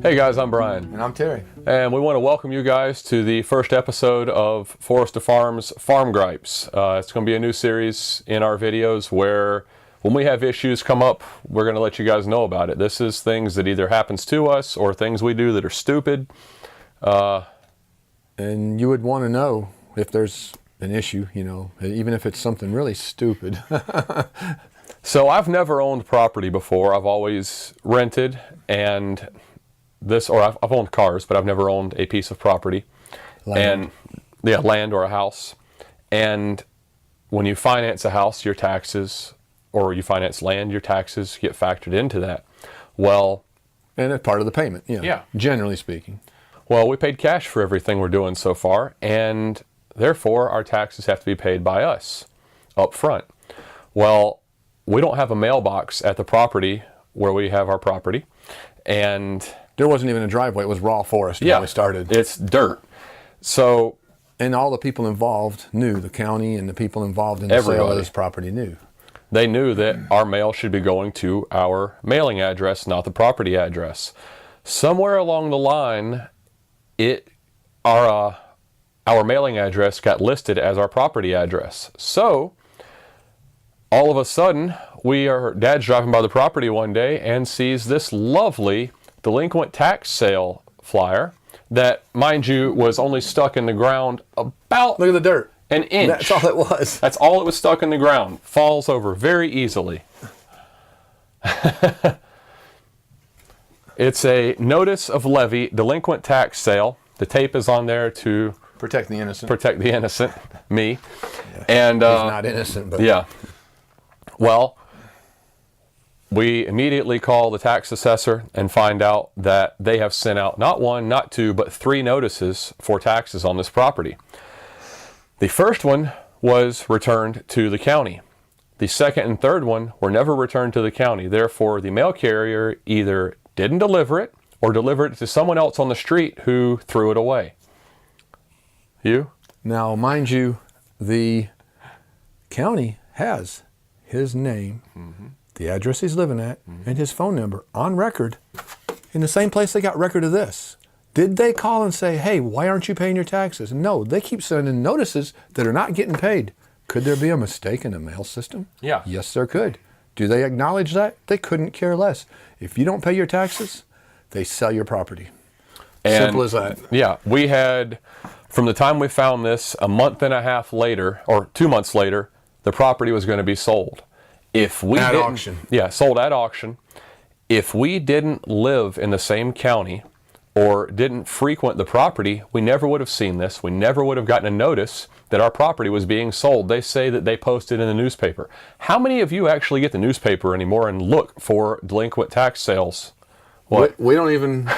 Hey guys, I'm Brian. And I'm Terry. And we want to welcome you guys to the first episode of Forest to Farm's Farm Gripes. It's going to be a new series in our videos where when we have issues come up, we're going to let you guys know about it. This is things that either happens to us or things we do that are stupid. And you would want to know if there's an issue, you know, even if it's something really stupid. So I've never owned property before. I've always rented, and I've owned cars, but I've never owned a piece of property. Land. Land or a house. And when you finance a house, your taxes, or you finance land, your taxes get factored into that. Well, And it's part of the payment, Yeah. generally speaking. well, we paid cash for everything we're doing so far, and therefore our taxes have to be paid by us up front. Well, we don't have a mailbox at the property where we have our property, and There wasn't even a driveway. It was raw forest when we started. it's dirt. So And all the people involved knew, the county and the people involved in the sale Everybody. of this property knew. they knew that our mail should be going to our mailing address, not the property address. Somewhere along the line, our mailing address got listed as our property address. So all of a sudden, Dad's driving by the property one day and sees this lovely delinquent tax sale flyer that, mind you, was only stuck in the ground about Look at the dirt. an inch. That's all it was. That's all it was stuck in the ground. Falls over very easily. It's a notice of levy, delinquent tax sale. The tape is on there to Protect the innocent. protect the innocent, me. And He's not innocent, but yeah. Well, we immediately call the tax assessor and find out that they have sent out not one, not two, but 3 notices for taxes on this property. The first one was returned to the county. The second and third one were never returned to the county. Therefore, the mail carrier either didn't deliver it or delivered it to someone else on the street who threw it away. You? Now, mind you, the county has his name, the address he's living at, and his phone number on record in the same place they got record of this. Did they call and say, hey, why aren't you paying your taxes? No, they keep sending notices that are not getting paid. Could there be a mistake in the mail system? Yeah. Yes, there could. Do they acknowledge that? They couldn't care less. If you don't pay your taxes, they sell your property. Simple as that. Yeah, we had, from the time we found this, a month and a half later, or 2 months later, the property was going to be sold. If we At didn't- auction. Yeah, sold at auction. If we didn't live in the same county or didn't frequent the property, we never would have seen this. We never would have gotten a notice that our property was being sold. They say that they posted in the newspaper. How many of you actually get the newspaper anymore and look for delinquent tax sales? What? We don't even...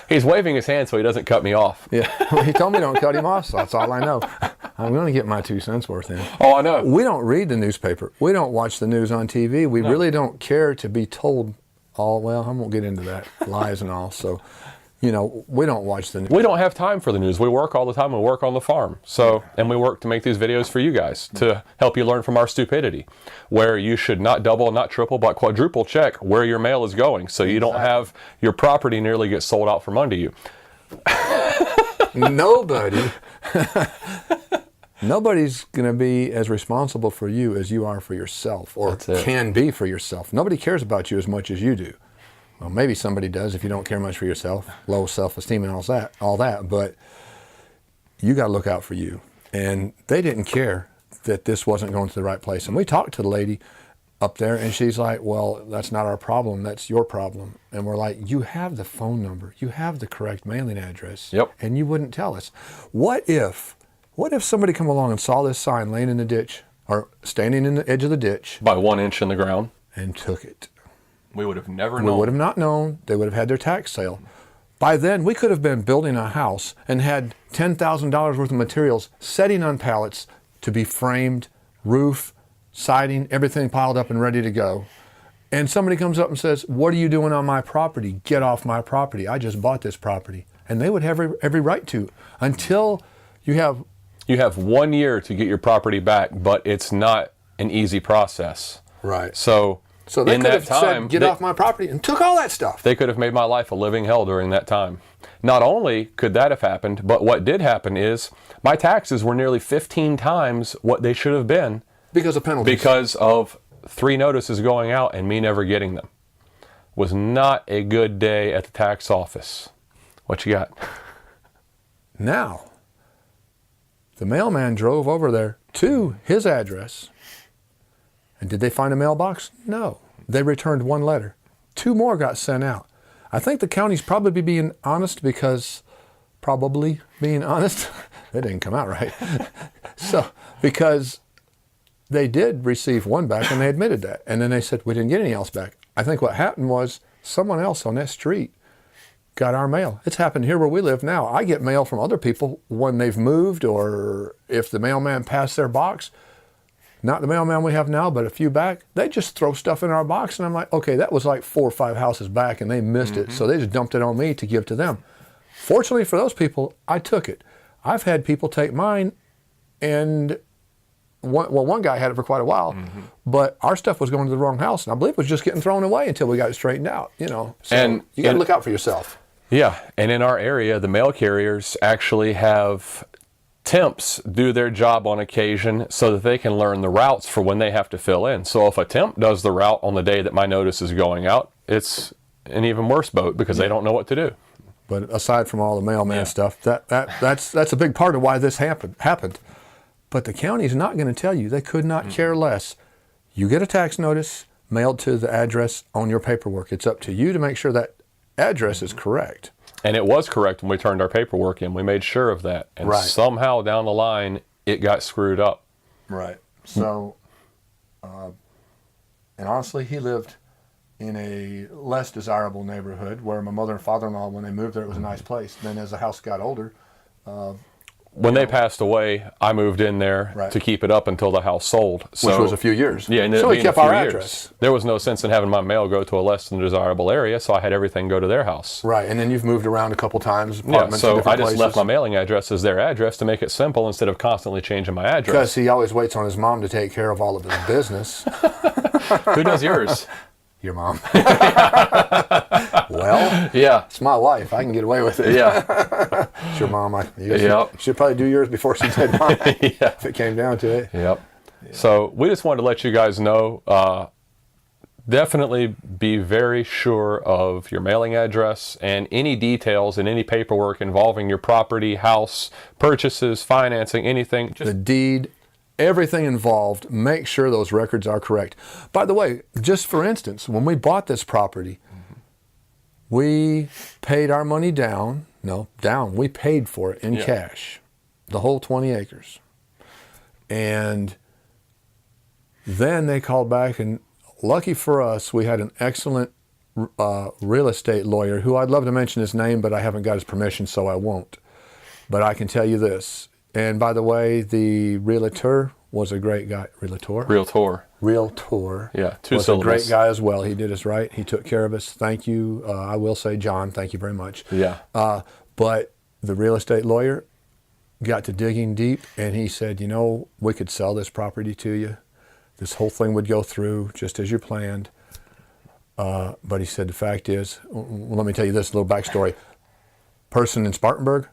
He's waving his hand so he doesn't cut me off. Yeah, he told me don't cut him off, so that's all I know. I'm going to get my 2 cents worth in. Oh, I know. We don't read the newspaper. We don't watch the news on TV. We really don't care to be told all, well, I won't get into that, lies and all. So, you know, we don't watch the news. We don't have time for the news. We work all the time. We work on the farm. And we work to make these videos for you guys to help you learn from our stupidity, where you should not double, not triple, but quadruple check where your mail is going so you don't have your property nearly get sold out from under you. Nobody's going to be as responsible for you as you are for yourself, or That's it. can be for yourself. Nobody cares about you as much as you do. Well, maybe somebody does if you don't care much for yourself, low self-esteem and all that, but you got to look out for you. And they didn't care that this wasn't going to the right place. And we talked to the lady up there, and she's like, well, that's not our problem, that's your problem. And we're like, you have the phone number, you have the correct mailing address, Yep. and you wouldn't tell us. What if somebody come along and saw this sign laying in the ditch, or standing in the edge of the ditch, By 1 inch in the ground. and took it? We would have never We known. would have not known. They would have had their tax sale. By then, we could have been building a house and had $10,000 worth of materials setting on pallets to be framed, roof, siding, everything piled up and ready to go. And somebody comes up and says, what are you doing on my property? Get off my property. I just bought this property. And they would have every right to, until you have... You have 1 year to get your property back, but it's not an easy process. Right. So So they in could that have time, said, get off my property, and took all that stuff. they could have made my life a living hell during that time. Not only could that have happened, but what did happen is my taxes were nearly 15 times what they should have been Because of penalties. because of 3 notices going out and me never getting them. Was not a good day at the tax office. What you got? Now, the mailman drove over there to his address. And did they find a mailbox? No. They returned 1 letter. 2 more got sent out. I think the county's probably being honest because, that didn't come out right. Because they did receive 1 back and they admitted that. And then they said, we didn't get any else back. I think what happened was someone else on that street got our mail. It's happened here where we live now. I get mail from other people when they've moved, or if the mailman passed their box. Not the mailman we have now, but a few back. They just throw stuff in our box, and I'm like, okay, that was like 4 or 5 houses back, and they missed it. So they just dumped it on me to give to them. Fortunately for those people, I took it. I've had people take mine, and one guy had it for quite a while, but our stuff was going to the wrong house, and I believe it was just getting thrown away until we got it straightened out. So And- you got to and- look out for yourself. Yeah, and in our area, the mail carriers actually have temps do their job on occasion so that they can learn the routes for when they have to fill in. So if a temp does the route on the day that my notice is going out, it's an even worse boat because they don't know what to do. But aside from all the mailman stuff, that's a big part of why this happened. But the county's not going to tell you. They could not care less. You get a tax notice mailed to the address on your paperwork. It's up to you to make sure that address is correct. And it was correct when we turned our paperwork in. We made sure of that. And Right. somehow down the line, it got screwed up. Right. So, and honestly, he lived in a less desirable neighborhood where my mother and father-in-law, when they moved there, it was a nice place. Then as the house got older, When they passed away, I moved in there Right. to keep it up until the house sold. So, which was a few years. Yeah, and so he kept our address. There was no sense in having my mail go to a less than desirable area, so I had everything go to their house. Right, and then you've moved around a couple times, Yeah, apartments in so different I just places. left my mailing address as their address to make it simple instead of constantly changing my address. Because he always waits on his mom to take care of all of his business. Who does yours? Your mom. Well, Yeah. it's my wife. I can get away with it. Yeah. It's your mom. Yep. She'd probably do yours before she did mine Yeah. if it came down to it. Yep. So we just wanted to let you guys know, definitely be very sure of your mailing address and any details and any paperwork involving your property, house, purchases, financing, anything. Just The deed, everything involved, make sure those records are correct. By the way, just for instance, when we bought this property, we paid our money down. We paid for it in cash, the whole 20 acres. And then they called back, and lucky for us, we had an excellent real estate lawyer who I'd love to mention his name, but I haven't got his permission, so I won't. But I can tell you this. And by the way, the realtor was a great guy. Realtor? Realtor. Yeah, 2 was syllables. a great guy as well. He did us right. He took care of us. Thank you. I will say, John, thank you very much. Yeah. But the real estate lawyer got to digging deep, and he said, we could sell this property to you. This whole thing would go through just as you planned. But he said, the fact is, let me tell you this little backstory. Person in Spartanburg,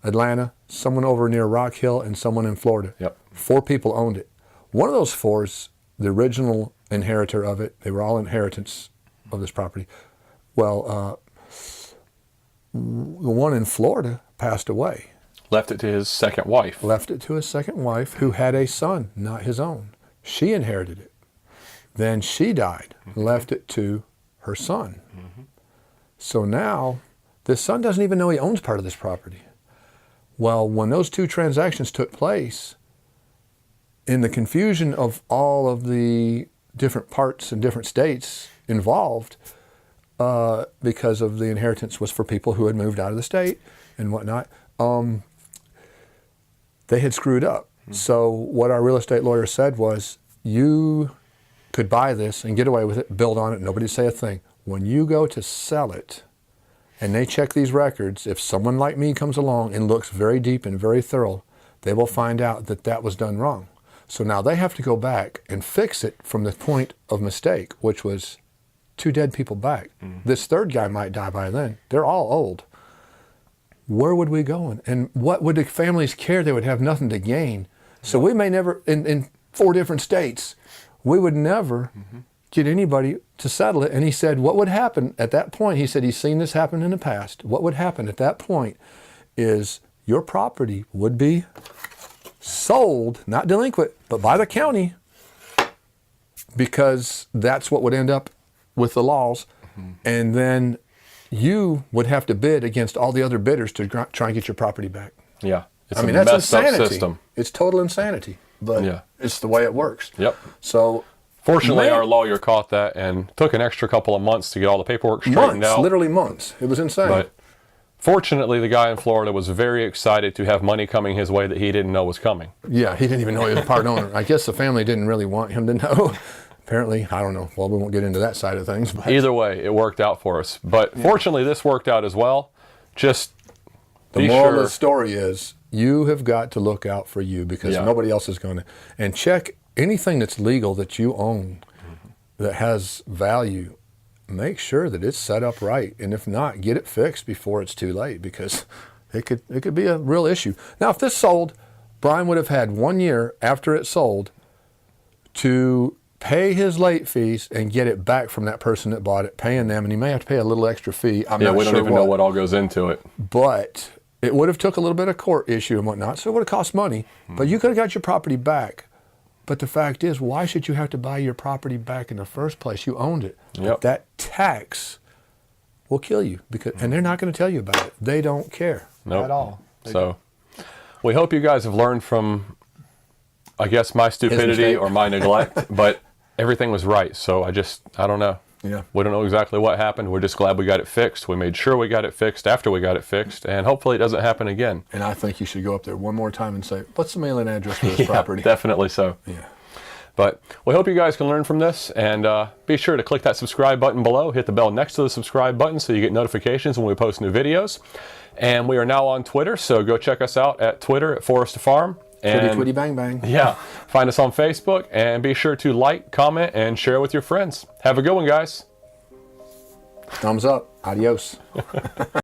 Atlanta, someone over near Rock Hill, and someone in Florida. Yep. 4 people owned it. One of those 4's the original inheritor of it. They were all inheritance of this property. Well, the one in Florida passed away. left it to his second wife. Left it to his second wife, who had a son, not his own. She inherited it. Then she died, left it to her son. So now, this son doesn't even know he owns part of this property. Well, when those 2 transactions took place, in the confusion of all of the different parts and different states involved, because of the inheritance was for people who had moved out of the state and whatnot, they had screwed up. So what our real estate lawyer said was, you could buy this and get away with it, build on it, nobody say a thing. When you go to sell it, and they check these records, if someone like me comes along and looks very deep and very thorough, they will find out that that was done wrong. So now they have to go back and fix it from the point of mistake, which was 2 dead people back. This third guy might die by then. They're all old. Where would we go? And what would the families care? They would have nothing to gain. So we may never, in 4 different states, we would never get anybody to settle it. And he said, what would happen at that point? He said he's seen this happen in the past. What would happen at that point is your property would be sold, not delinquent, but by the county, because that's what would end up with the laws. And then you would have to bid against all the other bidders to try and get your property back. Yeah. It's I mean, a that's messed up insanity. system. It's total insanity, but Yeah. it's the way it works. Yep. So Fortunately, Man. our lawyer caught that and took an extra couple of months to get all the paperwork straightened months, out. literally months. It was insane. But fortunately, the guy in Florida was very excited to have money coming his way that he didn't know was coming. Yeah, he didn't even know he was a part owner. I guess the family didn't really want him to know. Apparently, I don't know. Well, we won't get into that side of things. But Either way, it worked out for us. But fortunately, this worked out as well. Just the be moral of sure. the story is you have got to look out for you because Yeah. nobody else is going to. And check anything that's legal that you own that has value. Make sure that it's set up right. And if not, get it fixed before it's too late because it could be a real issue. Now, if this sold, Brian would have had 1 year after it sold to pay his late fees and get it back from that person that bought it, paying them, and he may have to pay a little extra fee. I'm Yeah, not we sure don't even know what all goes into it. but it would have took a little bit of court issue and whatnot, so it would have cost money. But you could have got your property back. But the fact is, why should you have to buy your property back in the first place? You owned it. Yep. But that tax will kill you because, and they're not going to tell you about it. They don't care Nope. at all. They So we hope you guys have learned from, I guess, my stupidity mistake. or my neglect, but everything was right. So I don't know. Yeah. We don't know exactly what happened. We're just glad we got it fixed. We made sure we got it fixed after we got it fixed, and hopefully it doesn't happen again. And I think you should go up there one more time and say, what's the mailing address for this property? Definitely so. Yeah. But we hope you guys can learn from this, and be sure to click that subscribe button below. Hit the bell next to the subscribe button so you get notifications when we post new videos. And we are now on Twitter, so go check us out at Twitter at Forest to Farm. Twitty, And twitty, bang, bang. yeah, find us on Facebook, and be sure to like, comment, and share with your friends. Have a good one, guys. Thumbs up. Adios.